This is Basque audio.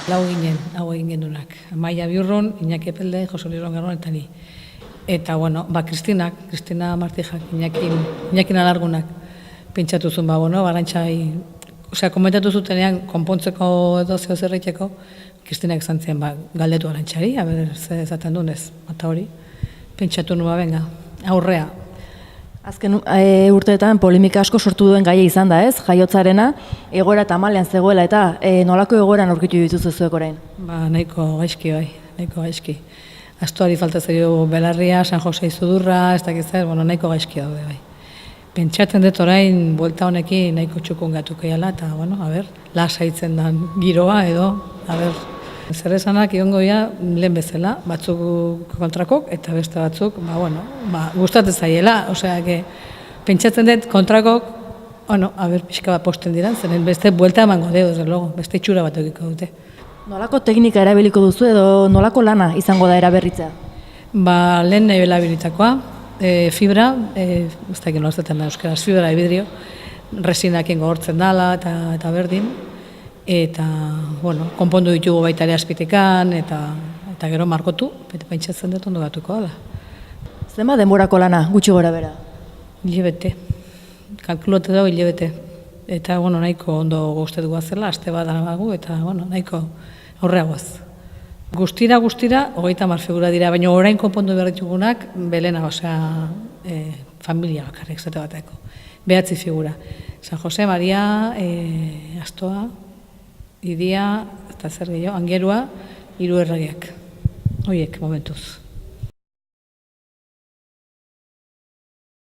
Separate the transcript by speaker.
Speaker 1: Lau ginen, hau egin genunak. Amaia Biurrun, Iñaki Epelde, Jose Luis Rongarron eta ni. Eta, Kristina Martijak, Iñakin Alargunak pentsatu zuen, barantxai, komentatu zutenean, konpontzeko edo zeo zerreiteko, Kristinak esan zien, galdetu arantxari, ze esaten duen ez, eta hori, pentsatu nua, benga, aurrea.
Speaker 2: Azken urteetan polemika asko sortu duen gaia izan da, ez? Jaiotzarena, egoera tamalean zegoela eta nolako egoeran aurkitu dituzu zuek orain?
Speaker 1: Nahiko gaizki bai, nahiko gaizki. Astuari falta zaio Belarria, San Jose Izudurra, ez dakiz zer, nahiko gaizki daude bai. Pentsatzen dut orain, buelta honekin nahiko txukun gatuko jala, eta, lasaitzen den giroa edo, zer esanak iongo ja lehen bezala, batzuk kontrakok eta beste batzuk, gustatzen zaiela, pentsatzen dut kontrakok, pixka bat posten dira, zeren beste buelta emango deo, desde logo, beste itxura bat egiko dute.
Speaker 2: Nolako teknika erabiliko duzu edo nolako lana izango da eraberritzea?
Speaker 1: Lehen nahi belabilitakoa, fibra, ez dakit nolaztetan da euskaraz, fibra de vidrio, resinakin gogortzen dala eta berdin, eta, konpondu ditugu baita ere azpitekan, eta gero markotu, eta pentsatzen dut ondo gatuko da.
Speaker 2: Zenba denborako lana, gutxi gora bera?
Speaker 1: Hilebete, kalkulote dago hilebete. Eta, nahiko ondo guztetu guazela, aste bat darabagu, eta, nahiko aurreagoaz. Guztira, 30 figura dira, baina orain konpondu behar ditugunak, belena, familia bakarrik, zate bateko. 9 figura. San Jose, Maria, Astoa, Idia, eta zer gehiago, Angerua, 3 erregeak. Horiek, momentuz.